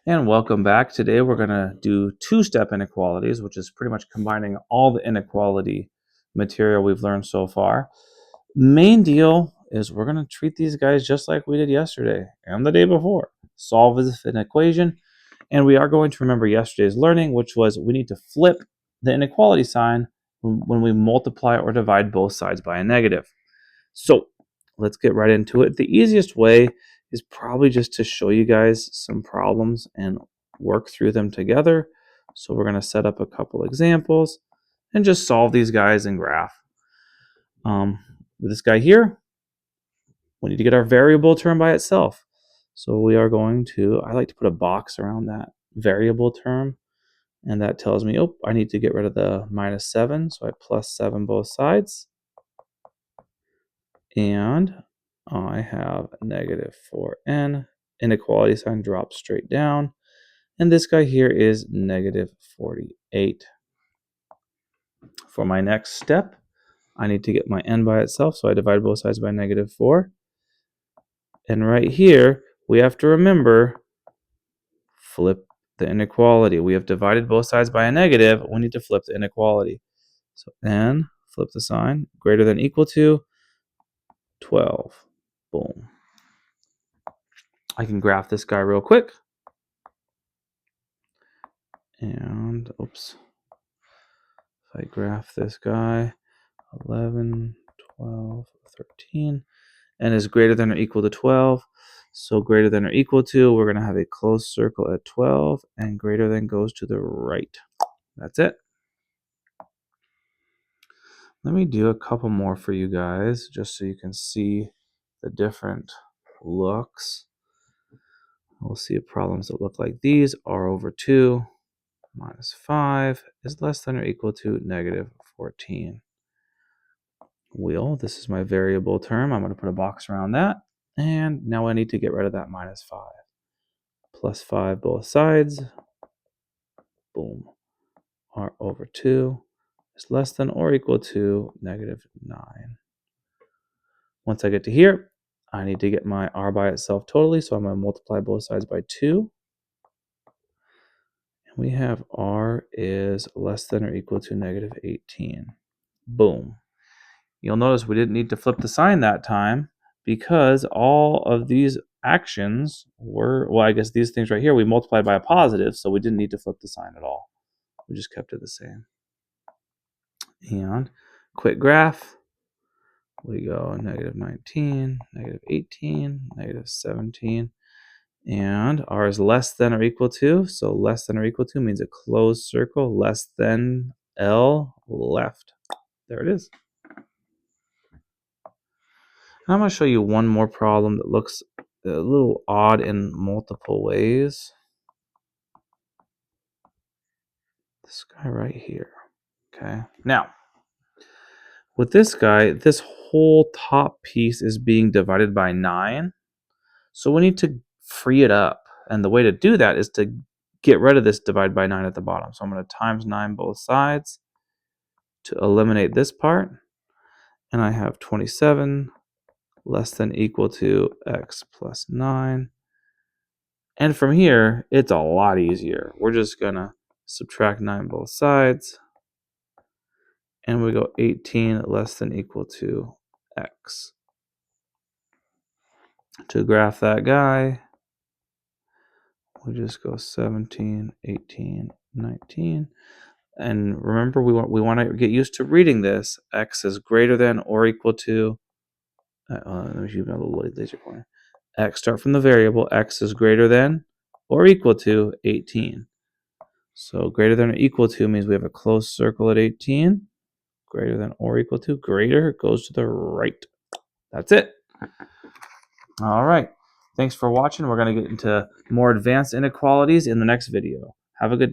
And welcome back. Today we're going to do two-step inequalities, which is pretty much combining all the inequality material we've learned so far. Main deal is we're going to treat these guys just like we did yesterday and the day before. Solve an equation, and we are going to remember yesterday's learning, which was we need to flip the inequality sign when we multiply or divide both sides by a negative. So let's get right into it. The easiest way is probably just to show you guys some problems and work through them together. So we're going to set up a couple examples and just solve these guys in graph. With this guy here, we need to get our variable term by itself. So we are going to, I like to put a box around that variable term, and that tells me, oh, I need to get rid of the minus 7, so I plus 7 both sides. And I have negative 4n. Inequality sign drops straight down. And this guy here is negative 48. For my next step, I need to get my n by itself, so I divide both sides by negative 4. And right here, we have to remember, flip the inequality. We have divided both sides by a negative. We need to flip the inequality. So n, flip the sign, greater than equal to 12. Boom. I can graph this guy real quick. And, oops. If I graph this guy, 11, 12, 13, and is greater than or equal to 12. So greater than or equal to, we're going to have a closed circle at 12, and greater than goes to the right. That's it. Let me do a couple more for you guys, just so you can see the different looks. We'll see problems that look like these. R over 2 minus 5 is less than or equal to negative 14. This is my variable term. I'm going to put a box around that. And now I need to get rid of that minus 5. Plus 5 both sides. Boom. R over 2 is less than or equal to negative 9. Once I get to here, I need to get my r by itself totally, so I'm going to multiply both sides by 2. And we have r is less than or equal to negative 18. Boom. You'll notice we didn't need to flip the sign that time because all of these actions were, well, I guess these things right here, we multiplied by a positive, so we didn't need to flip the sign at all. We just kept it the same. And quick graph. We go negative 19, negative 18, negative 17. And r is less than or equal to, so less than or equal to means a closed circle, less than L left. There it is. I'm going to show you one more problem that looks a little odd in multiple ways. This guy right here. Okay. Now, with this guy, this whole top piece is being divided by 9. So we need to free it up. And the way to do that is to get rid of this divide by 9 at the bottom. So I'm going to times 9 both sides to eliminate this part. And I have 27 less than equal to x plus 9. And from here, it's a lot easier. We're just going to subtract 9 both sides. And we go 18 less than equal to x. To graph that guy, we just go 17, 18, 19. And remember, we want to get used to reading this. X is greater than or equal to, let me use a little laser pointer. X, start from the variable, x is greater than or equal to 18. So greater than or equal to means we have a closed circle at 18. Greater than or equal to, greater goes to the right. That's it. All right. Thanks for watching. We're going to get into more advanced inequalities in the next video. Have a good day.